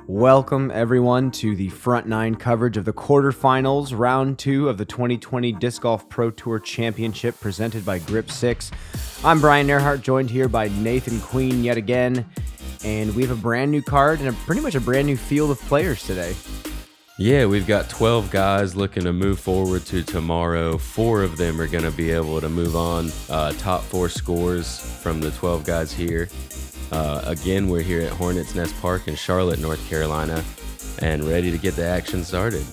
Welcome, everyone, to the Front Nine coverage of the quarterfinals, round 2 of the 2020 Disc Golf Pro Tour Championship presented by Grip 6. I'm Brian Earhart, joined here by Nathan Queen yet again, and we have a brand new card and pretty much a brand new field of players today. Yeah, we've got 12 guys looking to move forward to tomorrow. 4 of them are going to be able to move on. Top 4 scores from the 12 guys here. Again, we're here at Hornet's Nest Park in Charlotte, North Carolina, and ready to get the action started.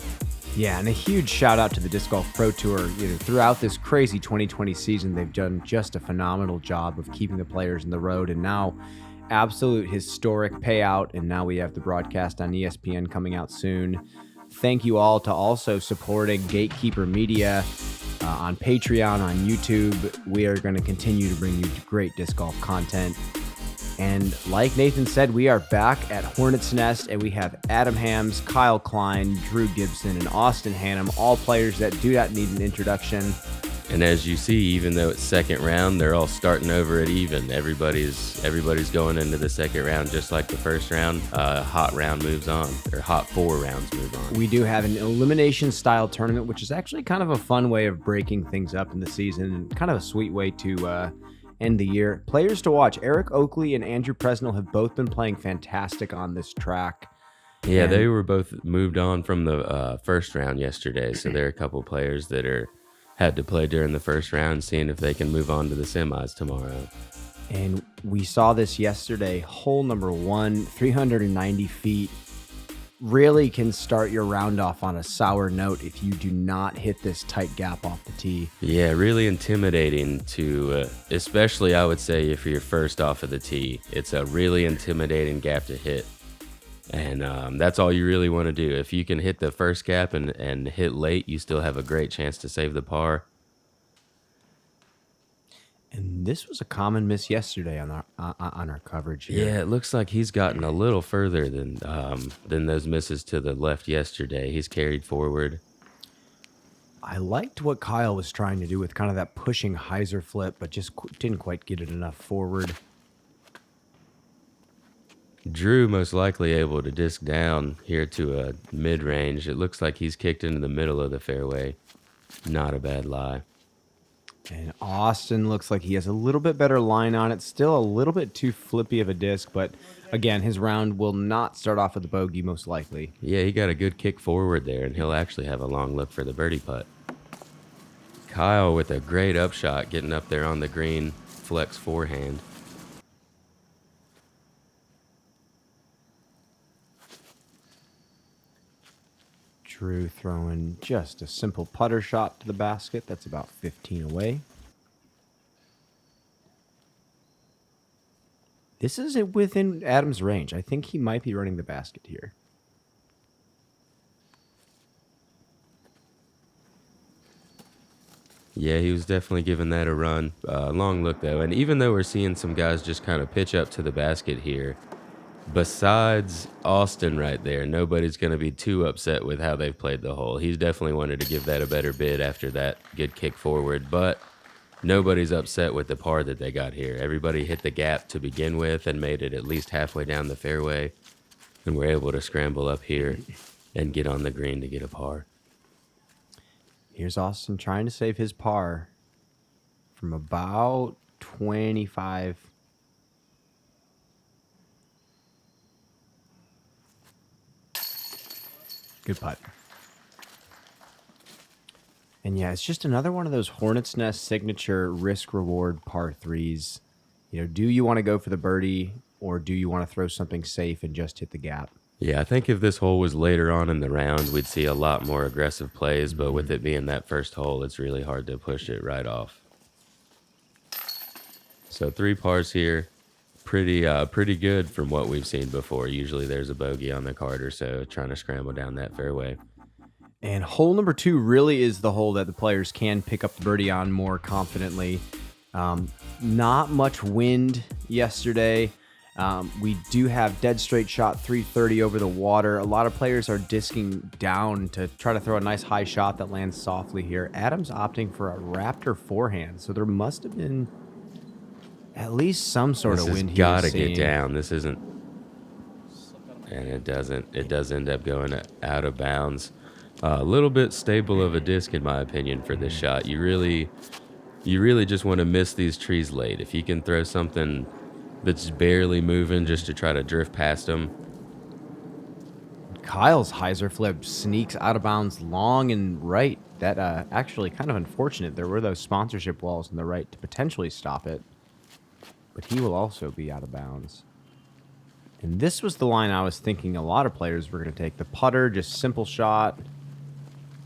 Yeah, and a huge shout out to the Disc Golf Pro Tour. Throughout this crazy 2020 season, they've done just a phenomenal job of keeping the players in the road, and now absolute historic payout, and now we have the broadcast on ESPN coming out soon. Thank you all to also supporting Gatekeeper Media on Patreon, on YouTube. We are going to continue to bring you great disc golf content. And like Nathan said, we are back at Hornet's Nest, and we have Adam Hams, Kyle Klein, Drew Gibson, and Austin Hannum, all players that do not need an introduction. And as you see, even though it's second round, they're all starting over at even. Everybody's going into the second round just like the first round. Hot round moves on, or hot 4 rounds move on. We do have an elimination-style tournament, which is actually kind of a fun way of breaking things up in the season, and kind of a sweet way to end the year. Players to watch: Eric Oakley and Andrew Presnell have both been playing fantastic on this track. Yeah, they were both moved on from the first round yesterday, so there are a couple players that had to play during the first round, seeing if they can move on to the semis tomorrow. And we saw this yesterday. Hole number 1, 390 feet, really can start your round off on a sour note if you do not hit this tight gap off the tee. Yeah, really intimidating to, especially I would say if you're first off of the tee. It's a really intimidating gap to hit. And that's all you really want to do. If you can hit the first gap and hit late, you still have a great chance to save the par. And this was a common miss yesterday on our coverage here. Yeah, it looks like he's gotten a little further than those misses to the left yesterday. He's carried forward. I liked what Kyle was trying to do with kind of that pushing hyzer flip, but just didn't quite get it enough forward. Drew most likely able to disc down here to a mid-range. It looks like he's kicked into the middle of the fairway. Not a bad lie. And Austin looks like he has a little bit better line on it. Still a little bit too flippy of a disc, but again, his round will not start off with a bogey most likely. Yeah, he got a good kick forward there, and he'll actually have a long look for the birdie putt. Kyle with a great upshot, getting up there on the green, flex forehand. Drew throwing just a simple putter shot to the basket. That's about 15 away. This is within Adam's range. I think he might be running the basket here. Yeah, he was definitely giving that a run. Long look, though. And even though we're seeing some guys just kind of pitch up to the basket here, besides Austin right there, nobody's going to be too upset with how they've played the hole. He's definitely wanted to give that a better bid after that good kick forward, but nobody's upset with the par that they got here. Everybody hit the gap to begin with and made it at least halfway down the fairway, and we're able to scramble up here and get on the green to get a par. Here's Austin trying to save his par from about 25. Good putt. And yeah, it's just another one of those Hornet's Nest signature risk-reward par 3s. Do you want to go for the birdie, or do you want to throw something safe and just hit the gap? Yeah, I think if this hole was later on in the round, we'd see a lot more aggressive plays, but with it being that first hole, it's really hard to push it right off. So 3 pars here. Pretty good from what we've seen before. Usually there's a bogey on the card or so, trying to scramble down that fairway. And hole number 2 really is the hole that the players can pick up the birdie on more confidently. Not much wind yesterday. We do have dead straight shot 330 over the water. A lot of players are disking down to try to throw a nice high shot that lands softly here. Adam's opting for a Raptor forehand, so there must have been At least some sort This of has wind he got is to get seeing. down. This isn't, and it doesn't. It does end up going out of bounds. A little bit stable of a disc, in my opinion, for this shot. You really just want to miss these trees late. If you can throw something that's barely moving just to try to drift past them. Kyle's hyzer flip sneaks out of bounds long and right. That actually kind of unfortunate. There were those sponsorship walls on the right to potentially stop it. But he will also be out of bounds. And this was the line I was thinking a lot of players were going to take. The putter, just simple shot.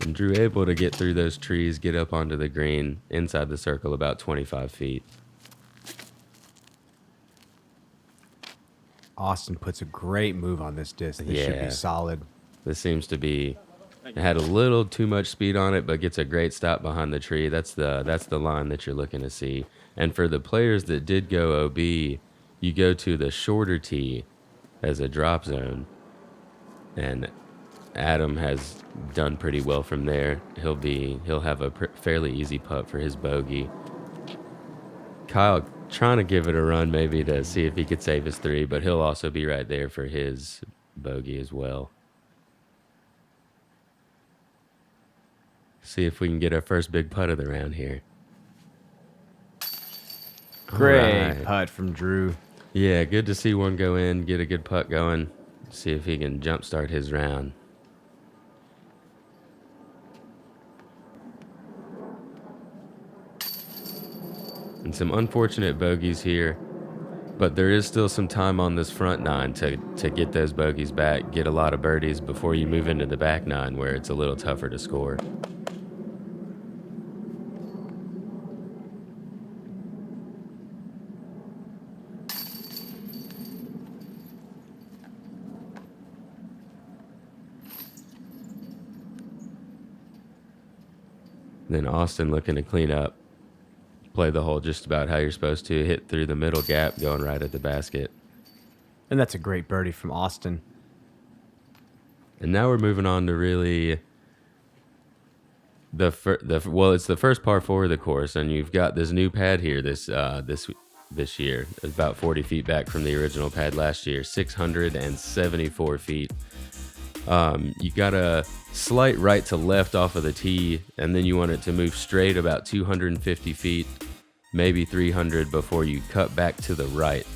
And Drew able to get through those trees, get up onto the green, inside the circle about 25 feet. Austin puts a great move on this disc. This should be solid. This seems to be, it had a little too much speed on it, but gets a great stop behind the tree. That's the line that you're looking to see. And for the players that did go OB, you go to the shorter tee as a drop zone. And Adam has done pretty well from there. He'll have a fairly easy putt for his bogey. Kyle trying to give it a run maybe to see if he could save his 3, but he'll also be right there for his bogey as well. See if we can get our first big putt of the round here. Great putt from Drew. Yeah, good to see one go in, get a good putt going. See if he can jumpstart his round. And some unfortunate bogeys here, but there is still some time on this front 9 to get those bogeys back, get a lot of birdies before you move into the back 9 where it's a little tougher to score. Then Austin looking to clean up. Play the hole just about how you're supposed to. Hit through the middle gap, going right at the basket. And that's a great birdie from Austin. And now we're moving on to really well, it's the first par 4 of the course, and you've got this new pad here this year. It's about 40 feet back from the original pad last year, 674 feet. You got a slight right to left off of the tee, and then you want it to move straight about 250 feet, maybe 300 before you cut back to the right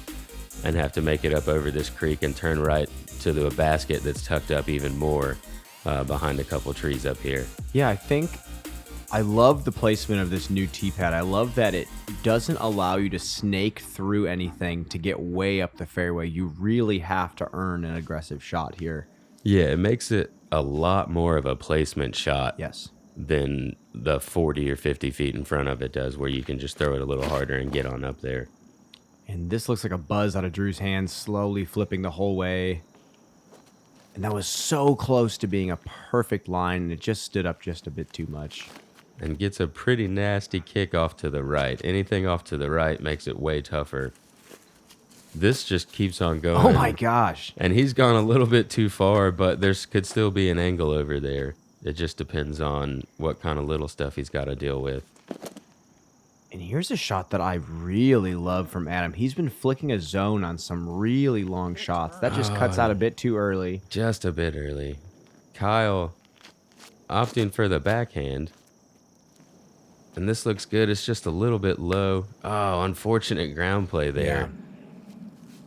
and have to make it up over this creek and turn right to the basket that's tucked up even more behind a couple trees up here. Yeah, I love the placement of this new tee pad. I love that it doesn't allow you to snake through anything to get way up the fairway. You really have to earn an aggressive shot here. Yeah, it makes it a lot more of a placement shot. Yes. Than the 40 or 50 feet in front of it does, where you can just throw it a little harder and get on up there. And this looks like a buzz out of Drew's hands, slowly flipping the whole way. And that was so close to being a perfect line, and it just stood up just a bit too much. And gets a pretty nasty kick off to the right. Anything off to the right makes it way tougher. This just keeps on going. Oh my gosh. And he's gone a little bit too far, but there could still be an angle over there. It just depends on what kind of little stuff he's got to deal with. And here's a shot that I really love from Adam. He's been flicking a zone on some really long shots. That just cuts out a bit too early. Just a bit early. Kyle opting for the backhand. And this looks good. It's just a little bit low. Oh, unfortunate ground play there. Yeah.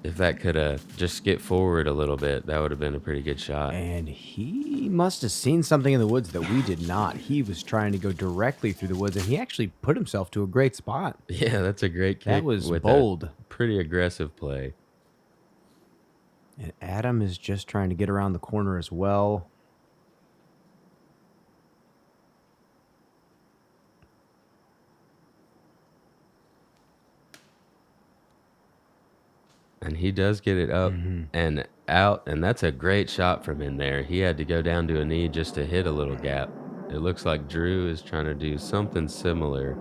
If that could have just skipped forward a little bit, that would have been a pretty good shot. And he must have seen something in the woods that we did not. He was trying to go directly through the woods, and he actually put himself to a great spot. Yeah, that's a great kick. That was with bold. Pretty aggressive play. And Adam is just trying to get around the corner as well. And he does get it up and out, and that's a great shot from in there. He had to go down to a knee just to hit a little gap. It looks like Drew is trying to do something similar.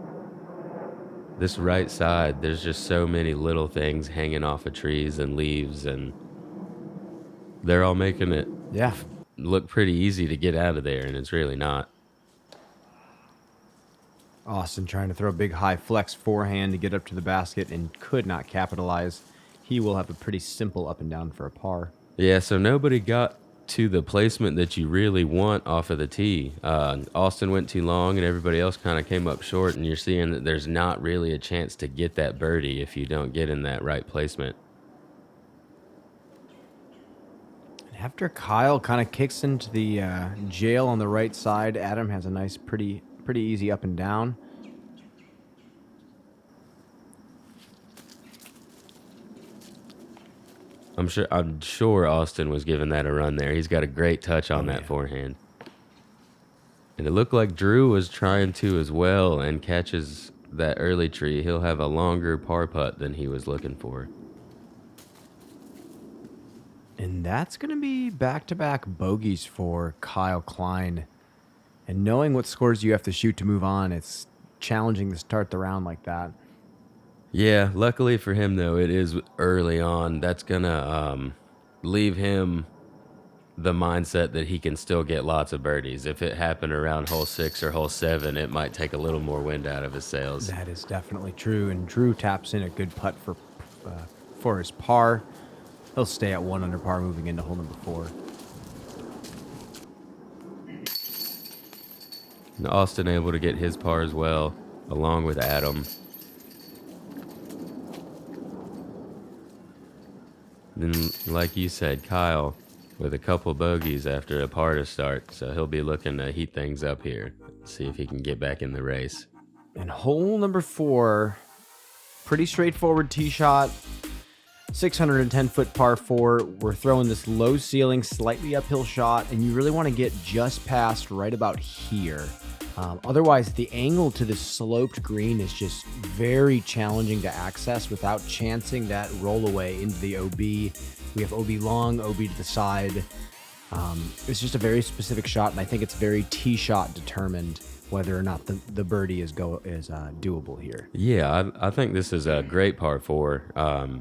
This right side, there's just so many little things hanging off of trees and leaves, and they're all making it look pretty easy to get out of there, and it's really not. Austin trying to throw a big high flex forehand to get up to the basket and could not capitalize. He will have a pretty simple up and down for a par. Yeah, so nobody got to the placement that you really want off of the tee. Austin went too long and everybody else kind of came up short, and you're seeing that there's not really a chance to get that birdie if you don't get in that right placement. After Kyle kind of kicks into the jail on the right side, Adam has a nice, pretty easy up and down. I'm sure Austin was giving that a run there. He's got a great touch on that forehand. And it looked like Drew was trying to as well, and catches that early tree. He'll have a longer par putt than he was looking for. And that's going to be back-to-back bogeys for Kyle Klein. And knowing what scores you have to shoot to move on, it's challenging to start the round like that. Yeah, luckily for him, though, it is early on. That's going to leave him the mindset that he can still get lots of birdies. If it happened around hole 6 or hole 7, it might take a little more wind out of his sails. That is definitely true. And Drew taps in a good putt for his par. He'll stay at 1 under par moving into hole number 4. And Austin able to get his par as well, along with Adam. Then, like you said, Kyle with a couple bogeys after a par to start, so he'll be looking to heat things up here, see if he can get back in the race. And hole number 4, pretty straightforward tee shot. 610-foot par 4. We're throwing this low ceiling, slightly uphill shot, and you really want to get just past right about here. Otherwise, the angle to this sloped green is just very challenging to access without chancing that rollaway into the OB. We have OB long, OB to the side. It's just a very specific shot, and I think it's very tee shot determined whether or not the birdie is doable here. Yeah, I think this is a great par 4.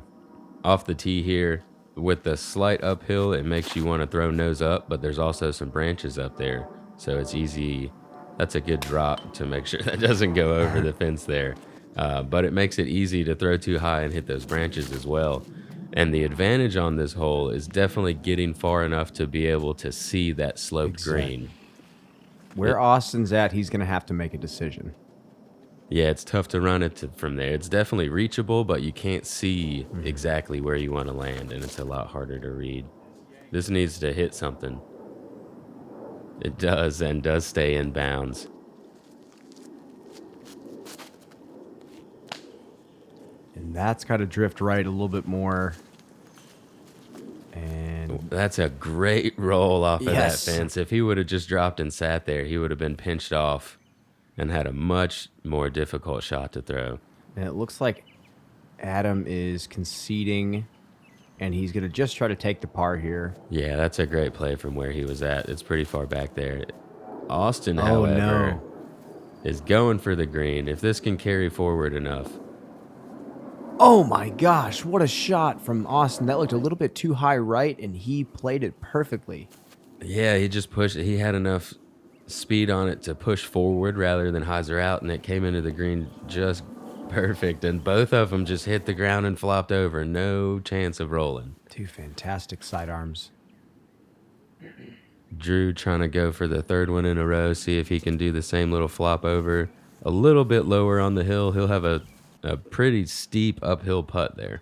Off the tee here, with the slight uphill, it makes you want to throw nose up, but there's also some branches up there, so it's easy. That's a good drop to make sure that doesn't go over the fence there. But it makes it easy to throw too high and hit those branches as well. And the advantage on this hole is definitely getting far enough to be able to see that sloped green. Where Austin's at, he's going to have to make a decision. Yeah, it's tough to run it from there. It's definitely reachable, but you can't see exactly where you want to land, and it's a lot harder to read. This needs to hit something. It does, and does stay in bounds. And that's got to drift right a little bit more. And that's a great roll off of Yes. that fence. If he would have just dropped and sat there, he would have been pinched off and had a much more difficult shot to throw. And it looks like Adam is conceding, and he's going to just try to take the par here. Yeah, that's a great play from where he was at. It's pretty far back there. Austin, Oh, however, no. is going for the green. If this can carry forward enough. Oh my gosh, what a shot from Austin. That looked a little bit too high right, and he played it perfectly. Yeah, he just pushed it. He had enough speed on it to push forward rather than hyzer out, and it came into the green just perfect. And both of them just hit the ground and flopped over. No chance of rolling. 2 fantastic sidearms. Drew trying to go for the 3rd one in a row, see if he can do the same little flop over. A little bit lower on the hill. He'll have a pretty steep uphill putt there.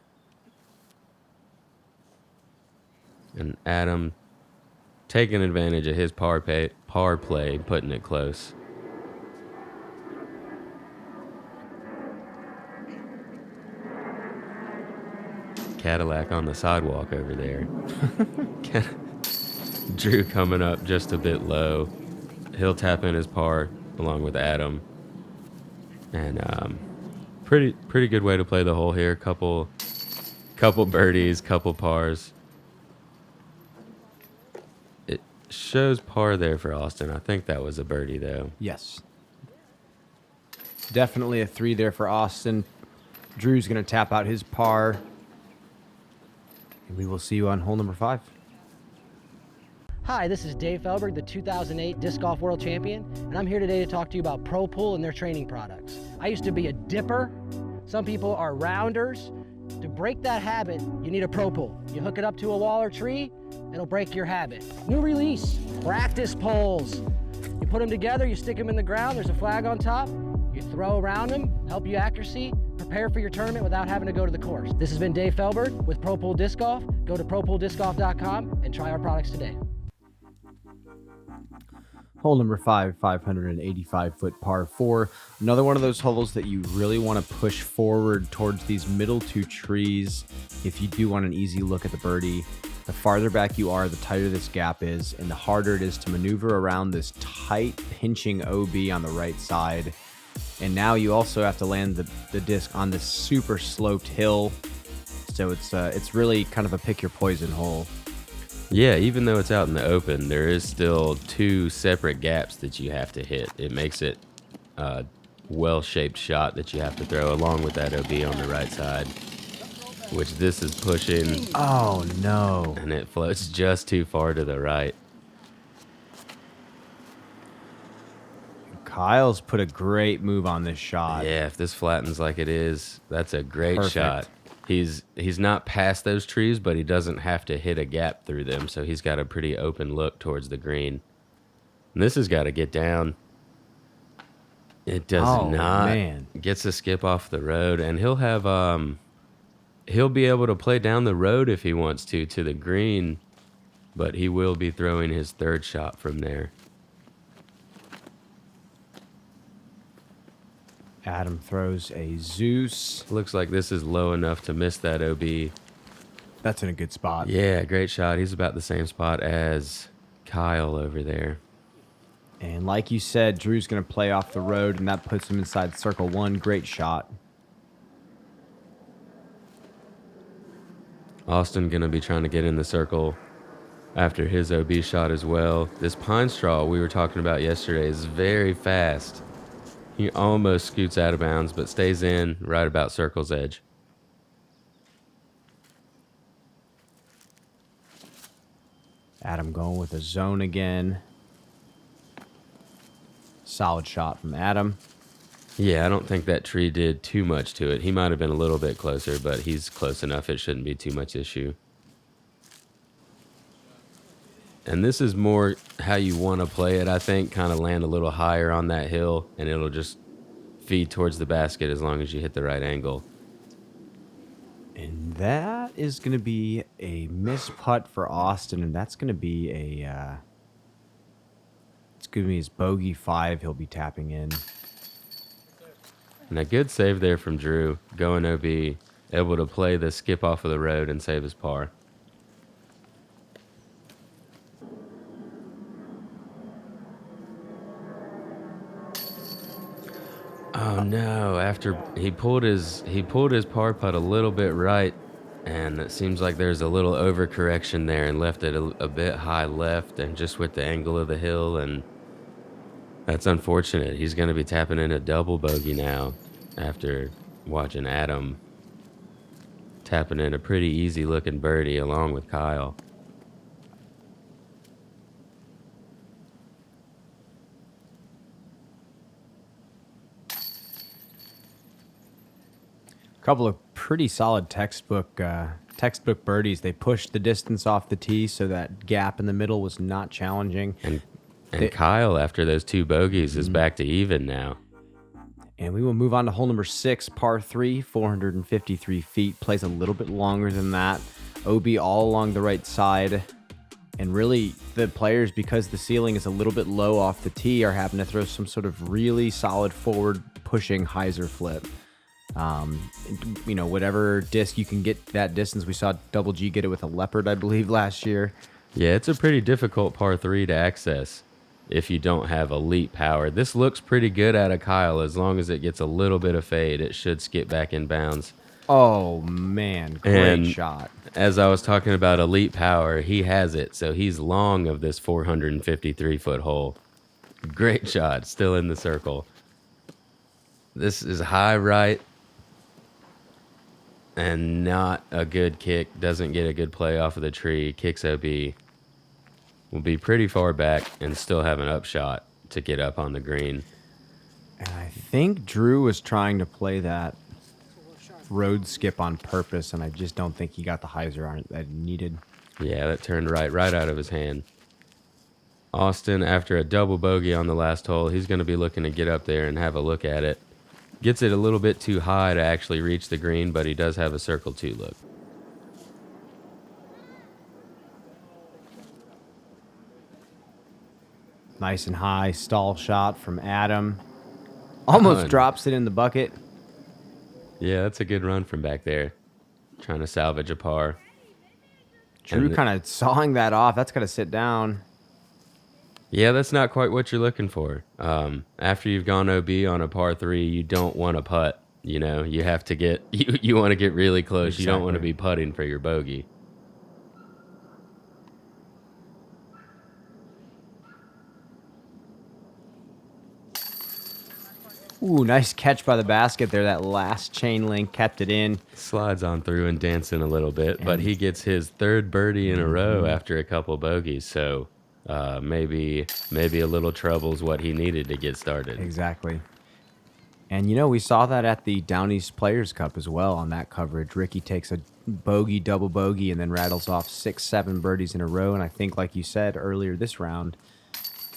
And Adam taking advantage of his par play, putting it close. Cadillac on the sidewalk over there. Drew coming up just a bit low. He'll tap in his par along with Adam. And pretty good way to play the hole here. Couple birdies, couple pars. It shows par there for Austin. I think that was a birdie though. Yes. Definitely a 3 there for Austin. Drew's going to tap out his par. And we will see you on hole number 5. Hi, this is Dave Felberg, the 2008 Disc Golf World Champion, and I'm here today to talk to you about Pro Pool and their training products. I used to be a dipper. Some people are rounders. To break that habit, you need a Pro Pool. You hook it up to a wall or tree, it'll break your habit. New release, practice poles. You put them together, you stick them in the ground, there's a flag on top, you throw around them, help you accuracy, prepare for your tournament without having to go to the course. This has been Dave Felberg with Pro Pool Disc Golf. Go to propooldiscgolf.com and try our products today. Hole number 5, 585-foot par 4. Another one of those holes that you really want to push forward towards these middle two trees if you do want an easy look at the birdie. The farther back you are, the tighter this gap is, and the harder it is to maneuver around this tight, pinching OB on the right side. And now you also have to land the disc on this super sloped hill. So it's really kind of a pick your poison hole. Yeah, even though it's out in the open, there is still 2 separate gaps that you have to hit. It makes it a well-shaped shot that you have to throw along with that OB on the right side, which this is pushing. Oh, no. And it floats just too far to the right. Kyle's put a great move on this shot. Yeah, if this flattens like it is, that's a great Perfect. shot. He's not past those trees, but he doesn't have to hit a gap through them, so he's got a pretty open look towards the green. And this has got to get down. It does not. Man. Gets a skip off the road, and he'll have he'll be able to play down the road if he wants to the green, but he will be throwing his 3rd shot from there. Adam throws a Zeus. Looks like this is low enough to miss that OB. That's in a good spot. Yeah, great shot. He's about the same spot as Kyle over there. And like you said, Drew's going to play off the road, and that puts him inside circle 1. Great shot. Austin going to be trying to get in the circle after his OB shot as well. This pine straw we were talking about yesterday is very fast. He almost scoots out of bounds, but stays in right about circle's edge. Adam going with a zone again. Solid shot from Adam. Yeah, I don't think that tree did too much to it. He might have been a little bit closer, but he's close enough. It shouldn't be too much issue. And this is more how you want to play it, I think. Kind of land a little higher on that hill, and it'll just feed towards the basket as long as you hit the right angle. And that is going to be a miss putt for Austin, and that's going to be it's going to be his bogey 5 he'll be tapping in. And a good save there from Drew. Going OB, able to play the skip off of the road and save his par. Oh no, after he pulled his par putt a little bit right, and it seems like there's a little overcorrection there and left it a bit high left and just with the angle of the hill, and that's unfortunate. He's going to be tapping in a double bogey now after watching Adam tapping in a pretty easy looking birdie along with Kyle. Couple of pretty solid textbook birdies. They pushed the distance off the tee, so that gap in the middle was not challenging. And Kyle, after those 2 bogeys, is back to even now. And we will move on to hole number 6, par 3, 453 feet. Plays a little bit longer than that. OB all along the right side. And really, the players, because the ceiling is a little bit low off the tee, are having to throw some sort of really solid forward pushing hyzer flip. Whatever disc you can get that distance. We saw Double G get it with a Leopard, I believe, last year. Yeah, it's a pretty difficult par 3 to access if you don't have elite power. This looks pretty good out of Kyle. As long as it gets a little bit of fade, it should skip back in bounds. Oh, man. Great shot. As I was talking about elite power, he has it. So he's long of this 453-foot hole. Great shot. Still in the circle. This is high right. And not a good kick. Doesn't get a good play off of the tree. Kicks OB. will be pretty far back and still have an upshot to get up on the green. And I think Drew was trying to play that road skip on purpose, and I just don't think he got the hyzer on it that he needed. Yeah, that turned right out of his hand. Austin, after a double bogey on the last hole, he's going to be looking to get up there and have a look at it. Gets it a little bit too high to actually reach the green, but he does have a circle 2 look. Nice and high stall shot from Adam. Almost drops it in the bucket. Yeah, that's a good run from back there. Trying to salvage a par. Drew kind of sawing that off. That's got to sit down. Yeah, that's not quite what you're looking for. After you've gone OB on a par 3, you don't want to putt. You know, you have to get, you want to get really close. Exactly. You don't want to be putting for your bogey. Ooh, nice catch by the basket there. That last chain link kept it in. Slides on through and dancing a little bit, but he gets his 3rd birdie in a row after a couple bogeys. So maybe a little trouble is what he needed to get started. Exactly. And, you know, we saw that at the Down East Players Cup as well on that coverage. Ricky takes a bogey, double bogey, and then rattles off 6, 7 birdies in a row. And I think, like you said earlier this round,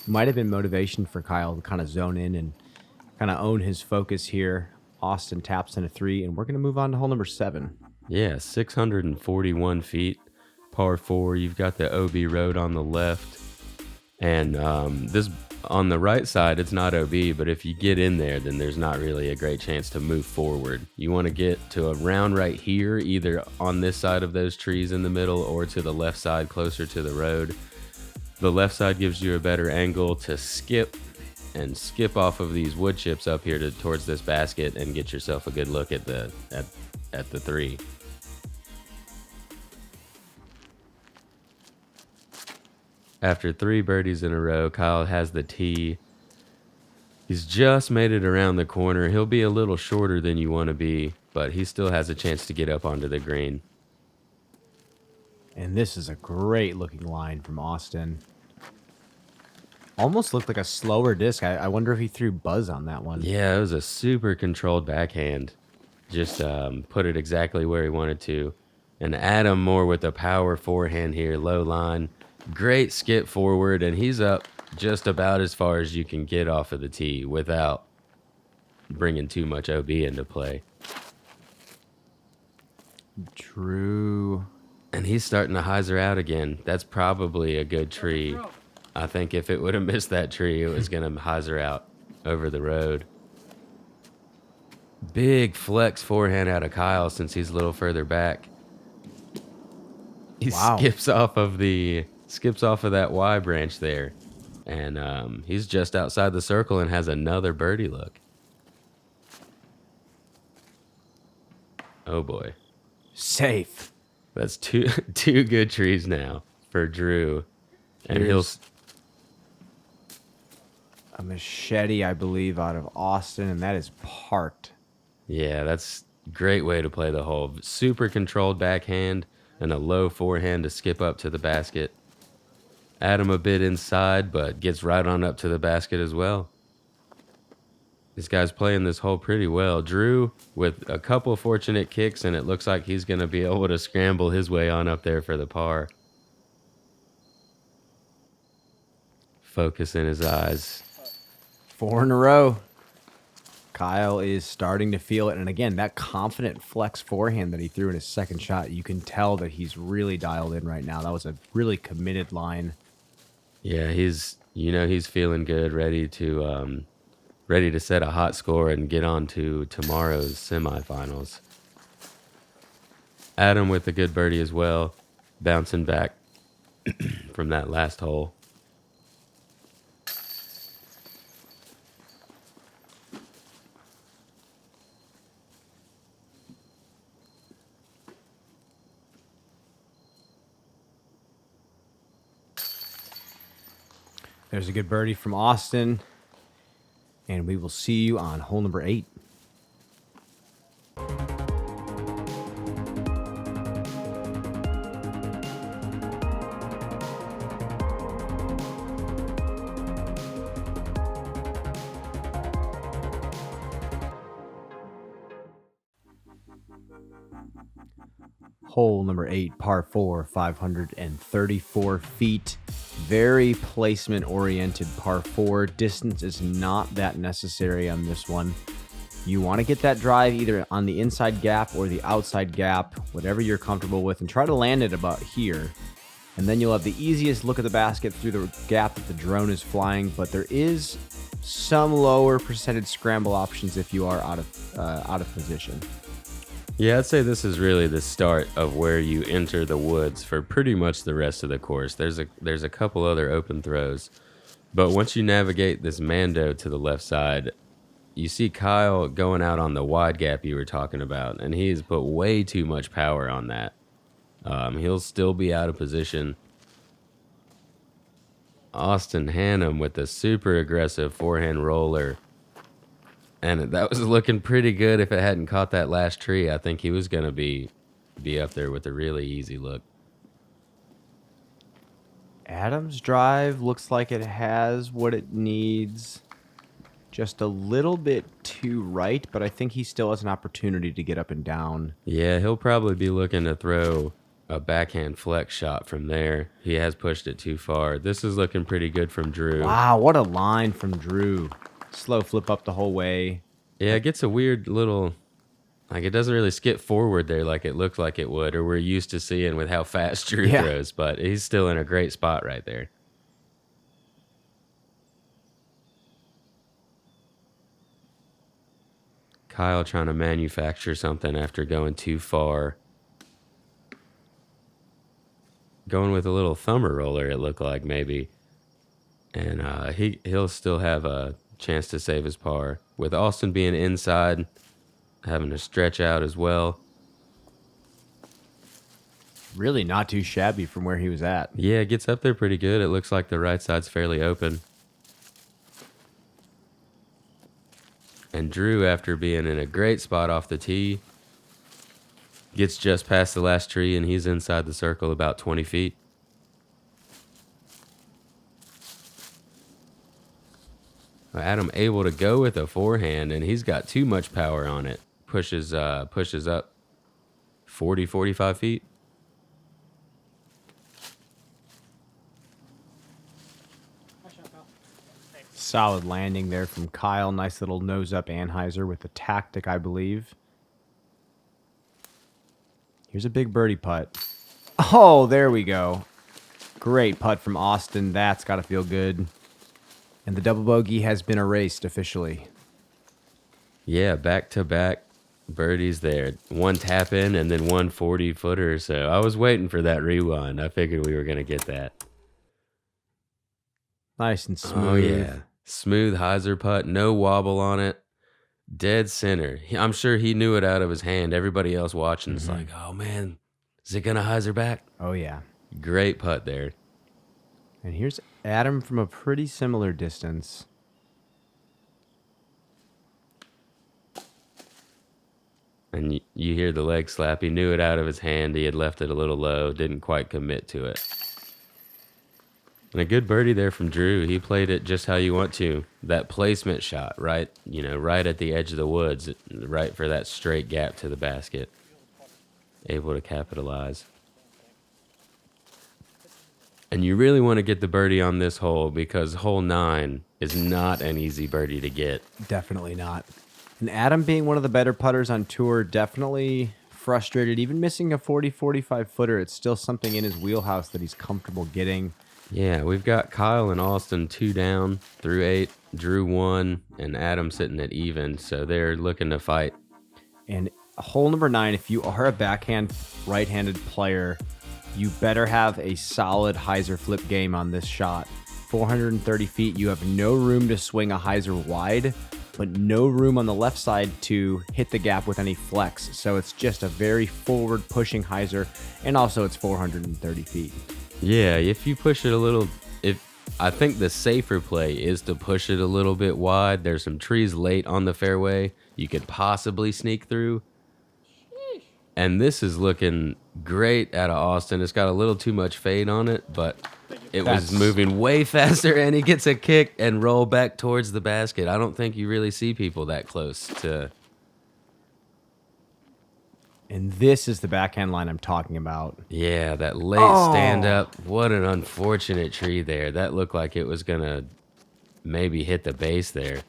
might have been motivation for Kyle to kind of zone in and kind of own his focus here. Austin taps in a 3, and we're going to move on to hole number 7. Yeah, 641 feet, par 4. You've got the OB road on the left. And this on the right side, it's not OB, but if you get in there, then there's not really a great chance to move forward. You want to get to a round right here, either on this side of those trees in the middle or to the left side closer to the road. The left side gives you a better angle to skip off of these wood chips up here towards this basket and get yourself a good look at the 3. After 3 birdies in a row, Kyle has the tee. He's just made it around the corner. He'll be a little shorter than you want to be, but he still has a chance to get up onto the green. And this is a great looking line from Austin. Almost looked like a slower disc. I wonder if he threw buzz on that one. Yeah, it was a super controlled backhand. Just put it exactly where he wanted to. And Adam more with a power forehand here, low line. Great skip forward, and he's up just about as far as you can get off of the tee without bringing too much OB into play. Drew. And he's starting to hyzer out again. That's probably a good tree. I think if it would have missed that tree, it was going to hyzer out over the road. Big flex forehand out of Kyle since he's a little further back. He skips off of that Y branch there. And he's just outside the circle and has another birdie look. Oh boy. Safe. That's two good trees now for Drew. And Here's a machete, I believe, out of Austin, and that is parked. Yeah, that's a great way to play the hole. Super controlled backhand and a low forehand to skip up to the basket. Adam a bit inside, but gets right on up to the basket as well. This guy's playing this hole pretty well. Drew with a couple fortunate kicks, and it looks like he's going to be able to scramble his way on up there for the par. Focus in his eyes. 4 in a row. Kyle is starting to feel it. And again, that confident flex forehand that he threw in his second shot, you can tell that he's really dialed in right now. That was a really committed line. Yeah, he's feeling good, ready to set a hot score and get on to tomorrow's semifinals. Adam with a good birdie as well, bouncing back from that last hole. There's a good birdie from Austin. And we will see you on hole number 8. Hole number 8, par 4, 534 feet. Very placement-oriented par 4. Distance is not that necessary on this one. You want to get that drive either on the inside gap or the outside gap, whatever you're comfortable with, and try to land it about here. And then you'll have the easiest look at the basket through the gap that the drone is flying, but there is some lower percentage scramble options if you are out of position. Yeah, I'd say this is really the start of where you enter the woods for pretty much the rest of the course. There's a couple other open throws, but once you navigate this Mando to the left side, you see Kyle going out on the wide gap you were talking about, and he's put way too much power on that. He'll still be out of position. Austin Hannum with a super aggressive forehand roller. And that was looking pretty good if it hadn't caught that last tree. I think he was going to be up there with a really easy look. Adam's drive looks like it has what it needs. Just a little bit too right, but I think he still has an opportunity to get up and down. Yeah, he'll probably be looking to throw a backhand flex shot from there. He has pushed it too far. This is looking pretty good from Drew. Wow, what a line from Drew. Slow flip up the whole way. Yeah, it gets a weird little, like it doesn't really skip forward there like it looked like it would, or we're used to seeing with how fast Drew throws, but he's still in a great spot right there. Kyle trying to manufacture something after going too far. Going with a little thumber roller, it looked like maybe. And he'll still have a chance to save his par. With Austin being inside, having to stretch out as well. Really not too shabby from where he was at. Yeah, it gets up there pretty good. It looks like the right side's fairly open. And Drew, after being in a great spot off the tee, gets just past the last tree, and he's inside the circle about 20 feet. Adam able to go with a forehand, and he's got too much power on it. Pushes up 40, 45 feet. Solid landing there from Kyle. Nice little nose-up Anheuser with the tactic, I believe. Here's a big birdie putt. Oh, there we go. Great putt from Austin. That's got to feel good. And the double bogey has been erased officially. Yeah, back-to-back birdies there. One tap in and then one 40-footer. So I was waiting for that rewind. I figured we were going to get that. Nice and smooth. Oh, yeah. Smooth hyzer putt. No wobble on it. Dead center. I'm sure he knew it out of his hand. Everybody else watching is like, oh, man, is it going to hyzer back? Oh, yeah. Great putt there. And here's Adam from a pretty similar distance. And you hear the leg slap. He knew it out of his hand. He had left it a little low. Didn't quite commit to it. And a good birdie there from Drew. He played it just how you want to. That placement shot, right? Right at the edge of the woods, right for that straight gap to the basket. Able to capitalize. And you really want to get the birdie on this hole because hole 9 is not an easy birdie to get. Definitely not. And Adam being one of the better putters on tour, definitely frustrated. Even missing a 40, 45 footer, it's still something in his wheelhouse that he's comfortable getting. Yeah, we've got Kyle and Austin 2 down through 8, Drew 1, and Adam sitting at even. So they're looking to fight. And hole number 9, if you are a backhand right-handed player, you better have a solid hyzer flip game on this shot. 430 feet, you have no room to swing a hyzer wide, but no room on the left side to hit the gap with any flex. So it's just a very forward pushing hyzer, and also it's 430 feet. Yeah, if you push it a little, I think the safer play is to push it a little bit wide. There's some trees late on the fairway. You could possibly sneak through. And this is looking great out of Austin. It's got a little too much fade on it, but it was moving way faster, and he gets a kick and roll back towards the basket. I don't think you really see people that close to. And this is the backhand line I'm talking about. Yeah, that late stand up. What an unfortunate tree there. That looked like it was going to maybe hit the base there.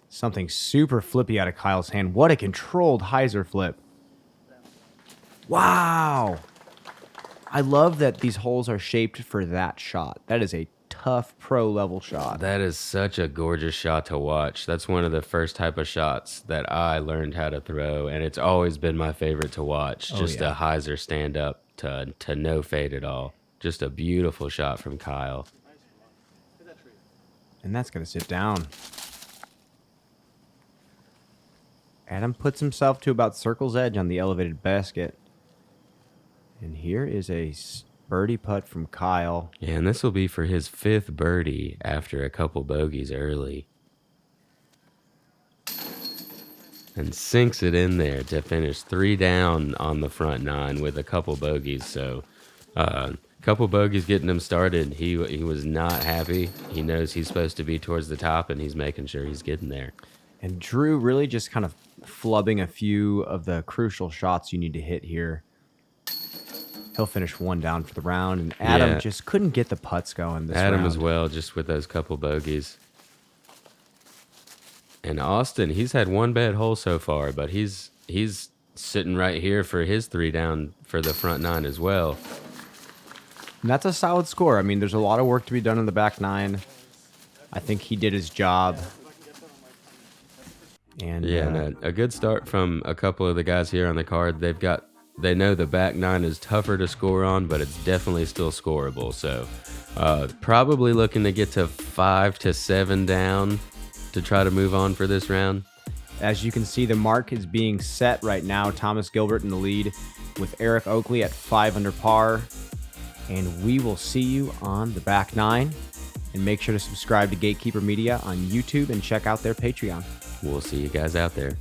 Something super flippy out of Kyle's hand. What a controlled hyzer flip. Wow. I love that these holes are shaped for that shot. That is a tough pro level shot. That is such a gorgeous shot to watch. That's one of the first type of shots that I learned how to throw, and it's always been my favorite to watch. Just a hyzer stand up to no fade at all. Just a beautiful shot from Kyle. And that's going to sit down. Adam puts himself to about circle's edge on the elevated basket. And here is a birdie putt from Kyle. Yeah, and this will be for his 5th birdie after a couple bogeys early. And sinks it in there to finish 3 down on the front 9 with a couple bogeys. So, couple bogeys getting him started. He was not happy. He knows he's supposed to be towards the top, and he's making sure he's getting there. And Drew really just kind of flubbing a few of the crucial shots you need to hit here. He'll finish 1 down for the round, and Adam just couldn't get the putts going this Adam round. as well, just with those couple bogeys. And Austin, he's had 1 bad hole so far, but he's sitting right here for his 3 down for the front 9 as well. And that's a solid score. I mean, there's a lot of work to be done in the back 9. I think he did his job. And and a good start from a couple of the guys here on the card. They know the back 9 is tougher to score on, but it's definitely still scoreable. So probably looking to get to 5 to 7 down to try to move on for this round. as you can see, the mark is being set right now. Thomas Gilbert in the lead with Eric Oakley at 5 under par. And we will see you on the back 9. And make sure to subscribe to Gatekeeper Media on YouTube and check out their Patreon. We'll see you guys out there.